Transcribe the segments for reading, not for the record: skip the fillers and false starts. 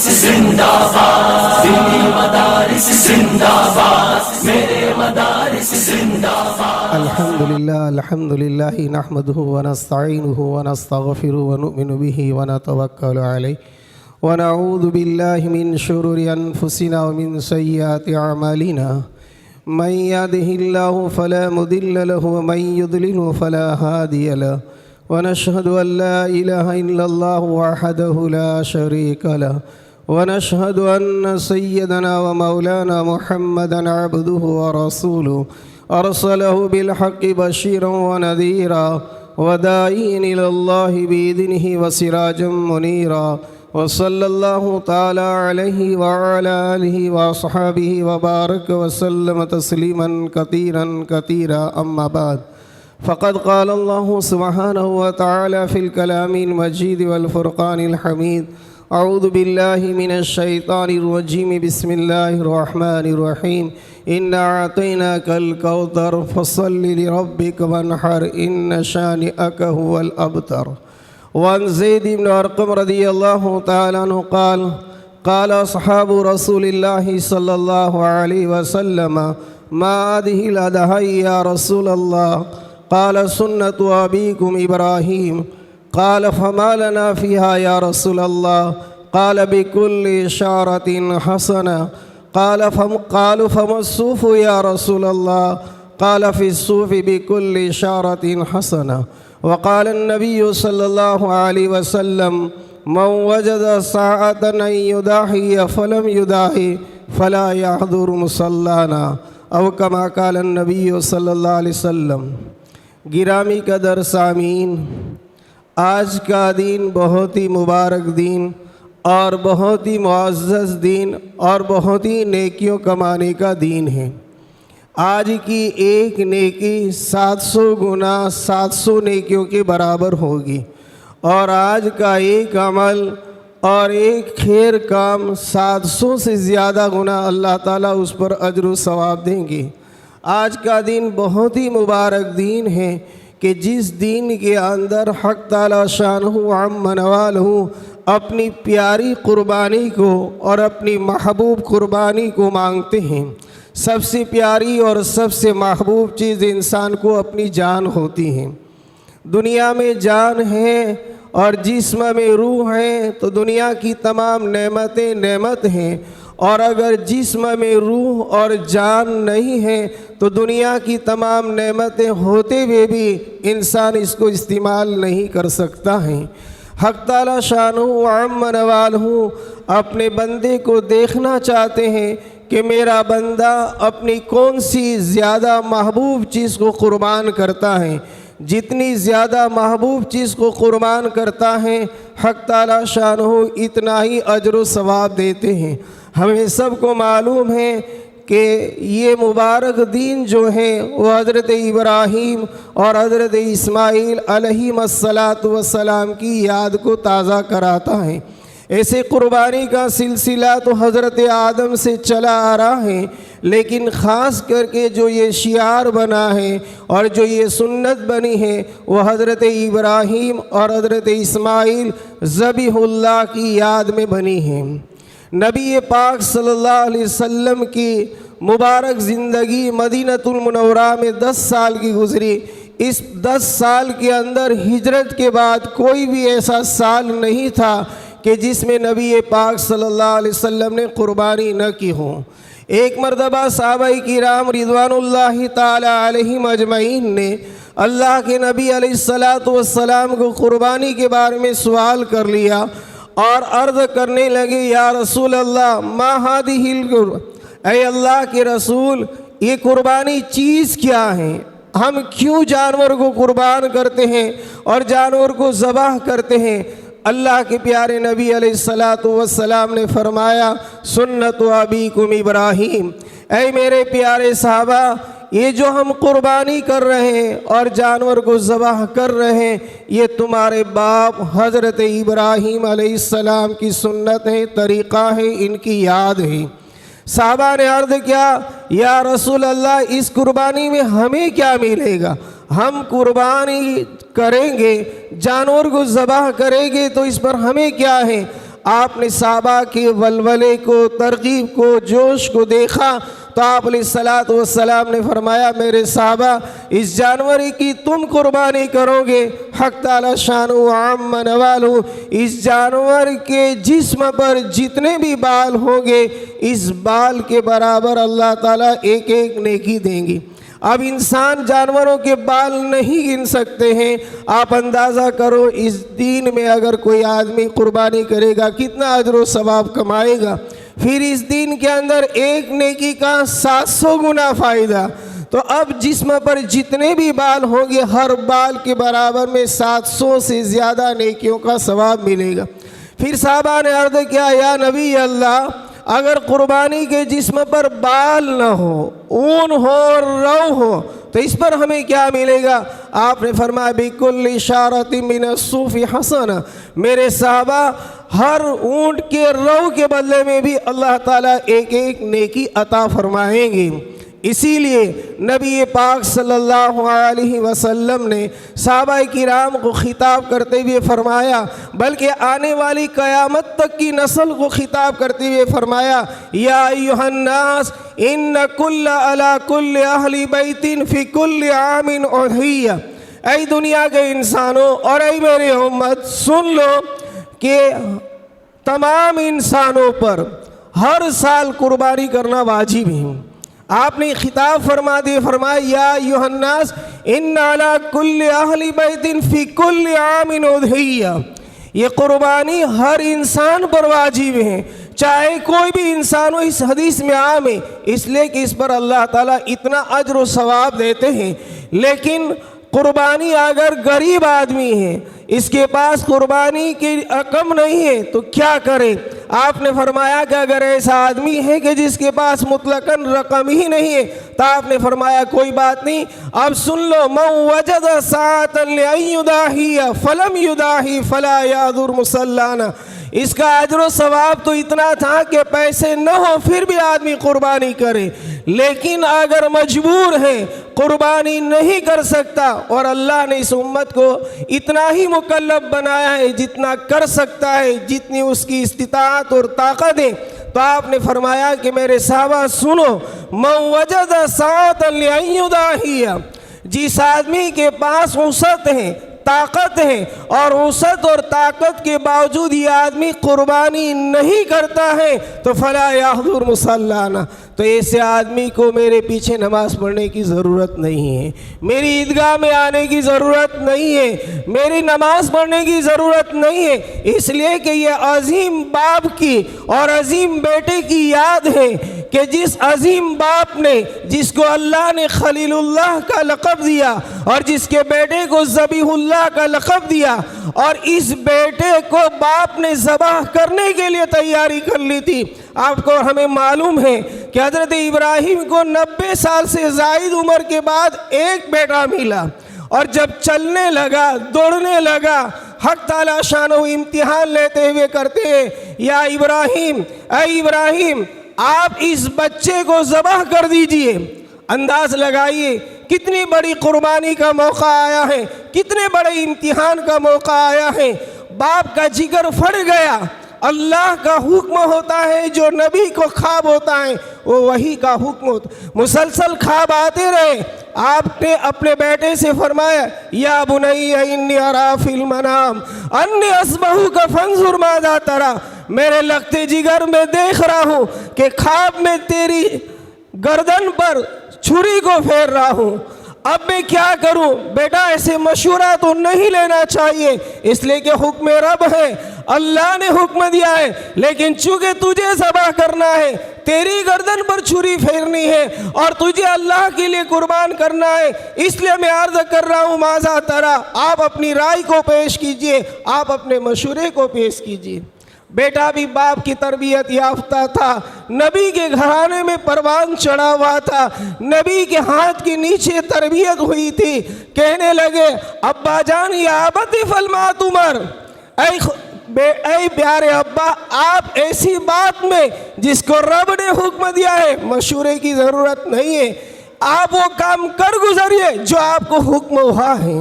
مدارس زندہ باد، دینی مدارس زندہ باد، میرے مدارس زندہ باد۔ الحمد للہ نحمده ونستعینه ونستغفره ونؤمن به ونتوکل علیہ ونعوذ باللہ من شرور انفسنا ومن سیئات اعمالنا، من يهده الله فلا مضل له ومن يضلل فلا هادي له، ونشهد أن لا إله إلا الله وحده لا شريك له، ونشهد أن سيدنا ومولانا محمدا عبده ورسوله أرسله بالحق بشيرا ونذيرا وداعيا إلى الله بإذنه وسراجا منيرا، وصلى الله تعالى عليه وعلى آله وأصحابه وبارك وسلم تسليما كثيرا كثيرا، أما بعد، فقد قال الله سبحانه وتعالى في الكلام المجيد والفرقان الحميد: أعوذ بالله من الشيطان الرجيم، بسم الله الرحمن الرحيم، إنا أعطيناك الكوثر فصل لربك وانحر إن شانئك هو الأبتر۔ وعن زيد بن أرقم رضي الله تعالى عنه قال: قال أصحاب رسول الله صلى الله عليه وسلم: ما هذه الأضحى يا رسول الله؟ قال: سنة أبيكم إبراهيم۔ قال: فما لنا فيها يا رسول الله؟ قال: بكل شعرة حسنة۔ قالوا: فما الصوف يا رسول الله؟ قال: في الصوف بكل شعرة حسنة۔ وقال النبي صلى الله عليه وسلم: من وجد ساعة أن يضحي فلم يضحي فلا يحضر مصلانا، أو كما قال النبي صلى الله عليه وسلم۔ گرامی قدر سامعین، آج کا دن بہت ہی مبارک دن اور بہت ہی معزز دن اور بہت ہی نیکیوں کمانے کا دن ہے۔ آج کی ایک نیکی 700 گنا 700 نیکیوں کے برابر ہوگی، اور آج کا ایک عمل اور ایک خیر کام 700 سے زیادہ گنا اللہ تعالیٰ اس پر اجر و ثواب دیں گے۔ آج کا دن بہت ہی مبارک دن ہے کہ جس دن کے اندر حق تعالیٰ شانہ عم نوالہ اپنی پیاری قربانی کو اور اپنی محبوب قربانی کو مانگتے ہیں۔ سب سے پیاری اور سب سے محبوب چیز انسان کو اپنی جان ہوتی ہے۔ دنیا میں جان ہے اور جسم میں روح ہے تو دنیا کی تمام نعمتیں نعمت ہیں، اور اگر جسم میں روح اور جان نہیں ہے تو دنیا کی تمام نعمتیں ہوتے ہوئے بھی انسان اس کو استعمال نہیں کر سکتا ہے۔ حق تعالیٰ شانہ عم نوالہ اپنے بندے کو دیکھنا چاہتے ہیں کہ میرا بندہ اپنی کون سی زیادہ محبوب چیز کو قربان کرتا ہے۔ جتنی زیادہ محبوب چیز کو قربان کرتا ہے حق تعالیٰ شانہ اتنا ہی اجر و ثواب دیتے ہیں۔ ہمیں سب کو معلوم ہے کہ یہ مبارک دین جو ہے وہ حضرت ابراہیم اور حضرت اسماعیل علیہ السلام کی یاد کو تازہ کراتا ہے۔ ایسے قربانی کا سلسلہ تو حضرت آدم سے چلا آ رہا ہے، لیکن خاص کر کے جو یہ شعار بنا ہے اور جو یہ سنت بنی ہے وہ حضرت ابراہیم اور حضرت اسماعیل ذبیح اللہ کی یاد میں بنی ہے۔ نبی پاک صلی اللہ علیہ وسلم کی مبارک زندگی مدینہ المنورہ میں 10 سال کی گزری۔ اس 10 سال کے اندر ہجرت کے بعد کوئی بھی ایسا سال نہیں تھا کہ جس میں نبی پاک صلی اللہ علیہ وسلم نے قربانی نہ کی ہو۔ ایک مرتبہ صحابہ کرام رضوان اللہ تعالی علیہم اجمعین نے اللہ کے نبی علیہ السلام کو قربانی کے بارے میں سوال کر لیا اور عرض کرنے لگے: یا رسول اللہ ما هذه القربان، اے اللہ کے رسول یہ قربانی چیز کیا ہے؟ ہم کیوں جانور کو قربان کرتے ہیں اور جانور کو ذبح کرتے ہیں؟ اللہ کے پیارے نبی علیہ السلام نے فرمایا: سنت ابیکم ابراہیم۔ اے میرے پیارے صحابہ، یہ جو ہم قربانی کر رہے ہیں اور جانور کو ذبح کر رہے ہیں یہ تمہارے باپ حضرت ابراہیم علیہ السلام کی سنت ہے، طریقہ ہے، ان کی یاد ہے۔ صحابہ نے عرض کیا: یا رسول اللہ اس قربانی میں ہمیں کیا ملے گا؟ ہم قربانی کریں گے، جانور کو ذبح کریں گے تو اس پر ہمیں کیا ہے؟ آپ نے صحابہ کے ولولے کو، ترغیب کو، جوش کو دیکھا تو آپ علیہ الصلوۃ والسلام نے فرمایا میرے صحابہ اس جانور کی تم قربانی کرو گے، حق تعالی شان و عام نوالہ، اس جانور کے جسم پر جتنے بھی بال ہوں گے اس بال کے برابر اللہ تعالیٰ ایک ایک نیکی دیں گی۔ اب انسان جانوروں کے بال نہیں گن سکتے ہیں، آپ اندازہ کرو اس دین میں اگر کوئی آدمی قربانی کرے گا کتنا اجر و ثواب کمائے گا، پھر اس دین کے اندر ایک نیکی کا 700 گنا فائدہ۔ تو اب جسم پر جتنے بھی بال ہوں گے ہر بال کے برابر میں 700 سے زیادہ نیکیوں کا ثواب ملے گا۔ پھر صحابہ نے عرض کیا یا نبی اللہ اگر قربانی کے جسم پر بال نہ ہو، اون ہو اور رو ہو تو اس پر ہمیں کیا ملے گا؟ آپ نے فرمایا بِكُلِّ شَعْرَةٍ مِّنَ الصُّوفِ حَسَنَةٌ، میرے صحابہ ہر اونٹ کے رو کے بدلے میں بھی اللہ تعالیٰ ایک ایک نیکی عطا فرمائیں گے۔ اسی لیے نبی پاک صلی اللہ علیہ وسلم نے صحابہ کرام کو خطاب کرتے ہوئے فرمایا، بلکہ آنے والی قیامت تک کی نسل کو خطاب کرتے ہوئے فرمایا یا ایھا الناس ان کل علی کل اہل بیت فی کل عام اضحیہ، اے دنیا کے انسانوں اور اے میری امت سن لو کہ تمام انسانوں پر ہر سال قربانی کرنا واجب ہے۔ آپ نے خطاب فرما دے، فرمایا یا ایھا الناس ان علی کل اہل بیت فی کل عام اضحیہ، یہ قربانی ہر انسان پر واجب ہے، چاہے کوئی بھی انسان ہو۔ اس حدیث میں عام ہے اس لیے کہ اس پر اللہ تعالیٰ اتنا اجر و ثواب دیتے ہیں، لیکن قربانی اگر غریب آدمی ہے، اس کے پاس قربانی کی رقم نہیں ہے تو کیا کرے؟ آپ نے فرمایا کہ اگر ایسا آدمی ہے کہ جس کے پاس مطلقاً رقم ہی نہیں ہے تو آپ نے فرمایا کوئی بات نہیں، اب سن لو من وجد ساعة لأن یضاحی فلم یضاحی فلا یعذر مصلانا، اس کا اجر و ثواب تو اتنا تھا کہ پیسے نہ ہو پھر بھی آدمی قربانی کرے، لیکن اگر مجبور ہے قربانی نہیں کر سکتا اور اللہ نے اس امت کو اتنا ہی مکلف بنایا ہے جتنا کر سکتا ہے، جتنی اس کی استطاعت اور طاقت ہے، تو آپ نے فرمایا کہ میرے صحابہ سنو من وجد ساعة لأن یضاحی، جس آدمی کے پاس وسعت ہے، طاقت ہے اور وسعت اور طاقت کے باوجود یہ آدمی قربانی نہیں کرتا ہے تو فلا یحضر مصلانا، تو ایسے آدمی کو میرے پیچھے نماز پڑھنے کی ضرورت نہیں ہے، میری عیدگاہ میں آنے کی ضرورت نہیں ہے، میری نماز پڑھنے کی ضرورت نہیں ہے، اس لیے کہ یہ عظیم باپ کی اور عظیم بیٹے کی یاد ہے کہ جس عظیم باپ نے، جس کو اللہ نے خلیل اللہ کا لقب دیا اور جس کے بیٹے کو ذبیح اللہ کا لقب دیا، اور اس بیٹے کو باپ نے ذبح کرنے کے لیے تیاری کر لی تھی۔ آپ کو ہمیں معلوم ہے کہ حضرت ابراہیم کو 90 سال سے زائد عمر کے بعد ایک بیٹا ملا، اور جب چلنے لگا، دوڑنے لگا، حق تعالی شان و امتحان لیتے ہوئے کرتے ہیں یا ابراہیم، اے ابراہیم آپ اس بچے کو ذبح کر دیجئے۔ انداز لگائیے کتنی بڑی قربانی کا موقع آیا ہے، کتنے بڑے امتحان کا موقع آیا ہے، باپ کا جگر پھٹ گیا۔ اللہ کا حکم ہوتا ہے، جو نبی کو خواب ہوتا ہے وہ وہی کا حکم ہوتا ہے، مسلسل خواب آتے رہے۔ آپ نے اپنے بیٹے سے فرمایا یا بنی انی ارا فی المنام انی اذبحک فانظر ماذا تری، میرے لگتے جگر میں دیکھ رہا ہوں کہ خواب میں تیری گردن پر چھری کو پھیر رہا ہوں، اب میں کیا کروں؟ بیٹا ایسے مشورہ تو نہیں لینا چاہیے، اس لیے کہ حکم رب ہے، اللہ نے حکم دیا ہے، لیکن چونکہ تجھے ذبح کرنا ہے، تیری گردن پر چھری پھیرنی ہے اور تجھے اللہ کے لیے قربان کرنا ہے، اس لیے میں عرض کر رہا ہوں ماذا تری، آپ اپنی رائے کو پیش کیجئے، آپ اپنے مشورے کو پیش کیجئے۔ بیٹا بھی باپ کی تربیت یافتہ تھا، نبی کے گھرانے میں پروان چڑھا ہوا تھا، نبی کے ہاتھ کے نیچے تربیت ہوئی تھی، کہنے لگے ابا جان یا ابت افعل ما تؤمر، اے پیارے ابا آپ ایسی بات میں جس کو رب نے حکم دیا ہے مشورے کی ضرورت نہیں ہے، آپ وہ کام کر گزریے جو آپ کو حکم ہوا ہے۔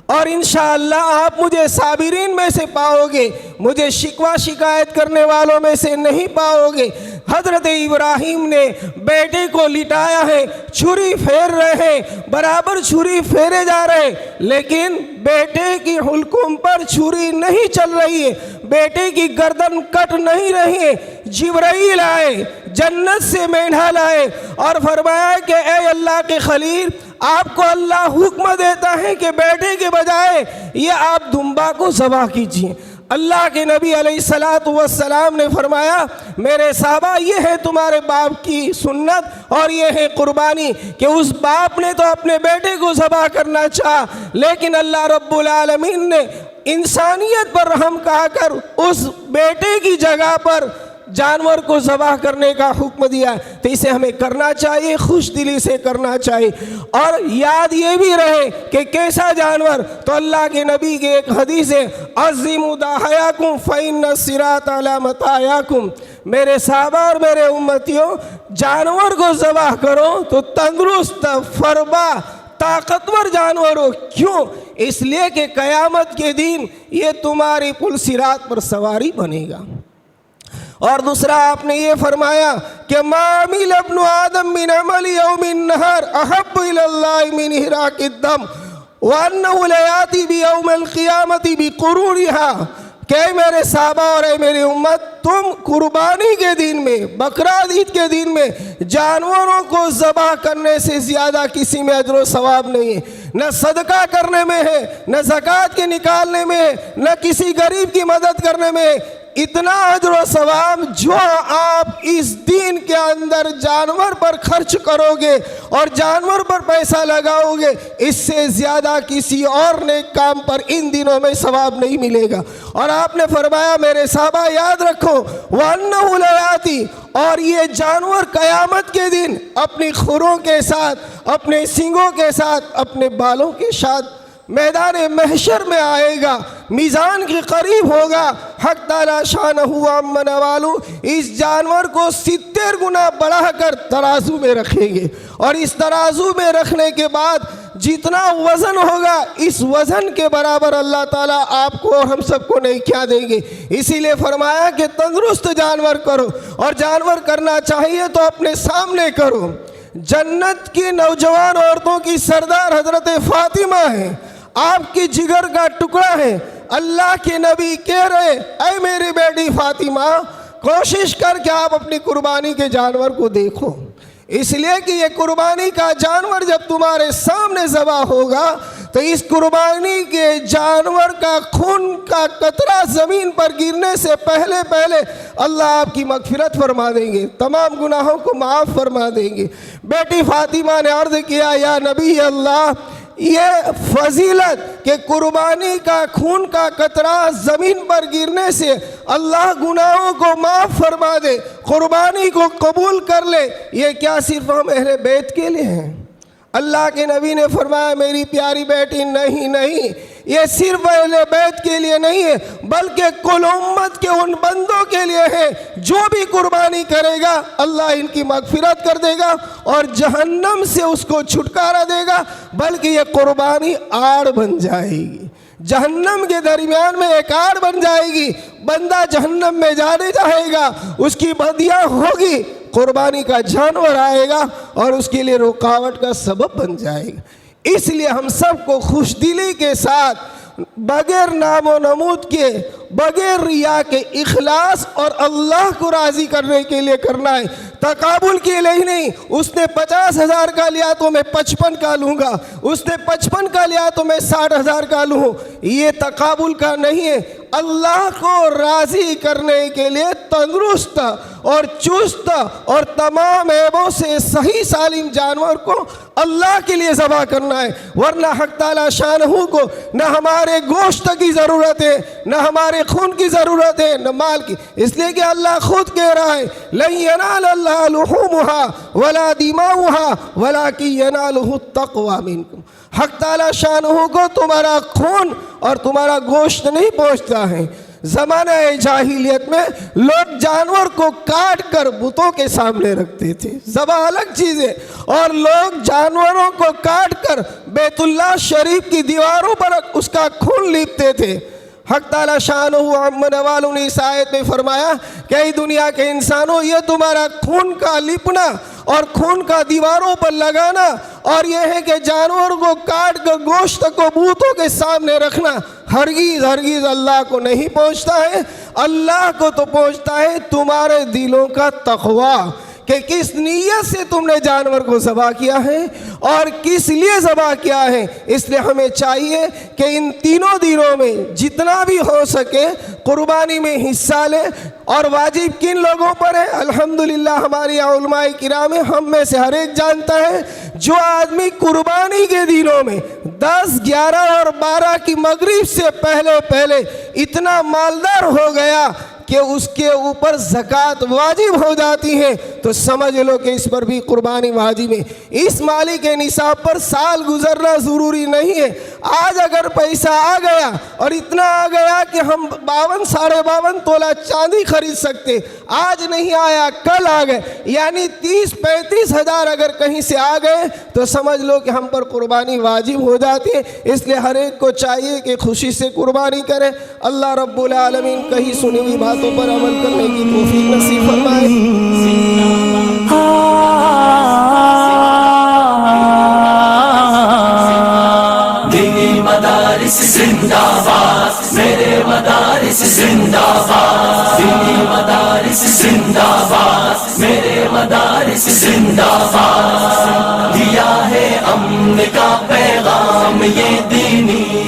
اور انشاءاللہ آپ مجھے صابرین میں سے پاؤ گے، مجھے شکوہ شکایت کرنے والوں میں سے نہیں پاؤ گے۔ حضرت ابراہیم نے بیٹے کو لٹایا ہے، چھری پھیر رہے ہیں، برابر چھری پھیرے جا رہے، لیکن بیٹے کی حلقوم پر چھری نہیں چل رہی ہے، بیٹے کی گردن کٹ نہیں رہی ہے۔ جبرائیل آئے، جنت سے مینڈھا لائے اور فرمایا کہ اے اللہ کے خلیل، آپ کو اللہ حکم دیتا ہے کہ بیٹے کے بجائے یہ آپ دمبا کو ذبح کیجیے۔ اللہ کے نبی علیہ السلام نے فرمایا میرے صحابہ یہ ہے تمہارے باپ کی سنت اور یہ ہے قربانی، کہ اس باپ نے تو اپنے بیٹے کو ذبح کرنا چاہا، لیکن اللہ رب العالمین نے انسانیت پر رحم کہا کر اس بیٹے کی جگہ پر جانور کو ذبح کرنے کا حکم دیا۔ تو اسے ہمیں کرنا چاہیے، خوش دلی سے کرنا چاہیے، اور یاد یہ بھی رہے کہ کیسا جانور۔ تو اللہ کے نبی کے ایک حدیث ہے عظیموا ضحایاکم فإن الصراط علی مطایاکم، میرے صحابہ اور میرے امتیوں جانور کو ذبح کرو تو تندرست، فربا، طاقتور جانور ہو۔ کیوں؟ اس لیے کہ قیامت کے دن یہ تمہاری پل صراط پر سواری بنے گا۔ اور دوسرا آپ نے یہ فرمایا کہ ما عمل ابن آدم من عمل یوم النہر احب الی اللہ من احراق الدم وانہ لیاتی بیوم القیامت بقرورها، کہ میرے صحابہ اور اے میری امت، تم قربانی کے دن میں، بقرہ عید کے دن میں جانوروں کو ذبح کرنے سے زیادہ کسی میں اجر و ثواب نہیں ہے، نہ صدقہ کرنے میں ہے، نہ زکوٰۃ کے نکالنے میں ہے، نہ کسی غریب کی مدد کرنے میں ہے۔ اتنا اجر و ثواب جو آپ اس دین کے اندر جانور پر خرچ کرو گے اور جانور پر پیسہ لگاؤ گے، اس سے زیادہ کسی اور نیک کام پر ان دنوں میں ثواب نہیں ملے گا۔ اور آپ نے فرمایا میرے صحابہ یاد رکھو وَأَنَّهُ لَيَأْتِي، اور یہ جانور قیامت کے دن اپنی کھروں کے ساتھ، اپنے سینگوں کے ساتھ، اپنے بالوں کے ساتھ میدان محشر میں آئے گا، میزان کے قریب ہوگا۔ حق تعالی شانہ عما نوالہ اس جانور کو 70 گنا بڑھا کر ترازو میں رکھیں گے، اور اس ترازو میں رکھنے کے بعد جتنا وزن ہوگا اس وزن کے برابر اللہ تعالیٰ آپ کو اور ہم سب کو نیکیاں دیں گے۔ اسی لیے فرمایا کہ تندرست جانور کرو، اور جانور کرنا چاہیے تو اپنے سامنے کرو۔ جنت کی نوجوان عورتوں کی سردار حضرت فاطمہ ہیں، آپ کی جگر کا ٹکڑا ہے۔ اللہ کے نبی کہہ رہے اے میری بیٹی فاطمہ، کوشش کر کے آپ اپنی قربانی کے جانور کو دیکھو، اس لیے کہ یہ قربانی کا جانور جب تمہارے سامنے ذبح ہوگا تو اس قربانی کے جانور کا خون کا قطرہ زمین پر گرنے سے پہلے پہلے اللہ آپ کی مغفرت فرما دیں گے، تمام گناہوں کو معاف فرما دیں گے۔ بیٹی فاطمہ نے عرض کیا یا نبی اللہ، یہ فضیلت کہ قربانی کا خون کا قطرہ زمین پر گرنے سے اللہ گناہوں کو معاف فرما دے، قربانی کو قبول کر لے، یہ کیا صرف ہم اہل بیت کے لیے ہیں؟ اللہ کے نبی نے فرمایا میری پیاری بیٹی نہیں، یہ صرف اہل بیت کے لیے نہیں ہے، بلکہ کل امت کے ان بندوں کے لیے ہے جو بھی قربانی کرے گا اللہ ان کی مغفرت کر دے گا اور جہنم سے اس کو چھٹکارا دے گا، بلکہ یہ قربانی آڑ بن جائے گی، جہنم کے درمیان میں ایک آڑ بن جائے گی، بندہ جہنم میں جانے جائے گا، اس کی بدیاں ہوگی، قربانی کا جانور آئے گا اور اس کے لیے رکاوٹ کا سبب بن جائے گا۔ اس لیے ہم سب کو خوش دلی کے ساتھ، بغیر نام و نمود کے، بغیر ریا کے، اخلاص اور اللہ کو راضی کرنے کے لیے کرنا ہے، تقابل کے لیے نہیں۔ اس نے 50,000 کا لیا تو میں 55 کا لوں گا، اس نے 55 کا لیا تو میں 60,000 کا لوں، یہ تقابل کا نہیں ہے۔ اللہ کو راضی کرنے کے لیے تندرست اور چست اور تمام عیبوں سے صحیح سالم جانور کو اللہ کے لیے ذبح کرنا ہے، ورنہ حق تعالی شانہ کو نہ ہمارے گوشت کی ضرورت ہے، نہ ہمارے خون کی ضرورت ہے، نہ مال کی، اس لیے کہ اللہ خود کہہ رہا ہے لن ینال اللہ لحومها ولا دماؤها ولکن ینالہ التقوی منکم۔ حق تعالی شانہ کو تمہارا خون اور تمہارا گوشت نہیں پہنچتا ہے، زمانہ جاہلیت میں لوگ جانور کو کاٹ کر بتوں کے سامنے رکھتے تھے، ذبح الگ چیز ہے، اور لوگ جانوروں کو کاٹ کر بیت اللہ شریف کی دیواروں پر اس کا خون لیپتے تھے۔ حق تعالی شانہ عمن والوں نے اس آیت میں فرمایا کہ اے دنیا کے انسانوں، یہ تمہارا خون کا لیپنا اور خون کا دیواروں پر لگانا اور یہ ہے کہ جانور کو کاٹ کر گوشت کو بتوں کے سامنے رکھنا ہرگز ہرگز اللہ کو نہیں پہنچتا ہے۔ اللہ کو تو پہنچتا ہے تمہارے دلوں کا تقوی، کہ کس نیت سے تم نے جانور کو ذبح کیا ہے اور کس لیے ذبح کیا ہے۔ اس لیے ہمیں چاہیے کہ ان تینوں دنوں میں جتنا بھی ہو سکے قربانی میں حصہ لیں۔ اور واجب کن لوگوں پر ہے؟ الحمدللہ ہماری علماء کرام ہم میں سے ہر ایک جانتا ہے، جو آدمی قربانی کے دنوں میں 10، 11 اور 12 کی مغرب سے پہلے اتنا مالدار ہو گیا کہ اس کے اوپر زکوٰۃ واجب ہو جاتی ہے، تو سمجھ لو کہ اس پر بھی قربانی واجب ہے۔ اس مالی کے نصاب پر سال گزرنا ضروری نہیں ہے۔ آج اگر پیسہ آ گیا اور اتنا آ گیا کہ ہم 52، 52.5 تولہ چاندی خرید سکتے، آج نہیں آیا کل آ گئے، یعنی 30-35 ہزار اگر کہیں سے آ گئے تو سمجھ لو کہ ہم پر قربانی واجب ہو جاتی ہے۔ اس لیے ہر ایک کو چاہیے کہ خوشی سے قربانی کرے۔ اللہ رب العالمین کہیں سنی ہوئی باتوں پر عمل کرنے کی توفیق نصیب فرمائے۔ دینی مدارس زندہ باد، میرے مدارس زندہ باد، دینی مدارس زندہ باد، میرے مدارس زندہ باد، دیا ہے امن کا پیغام یہ دینی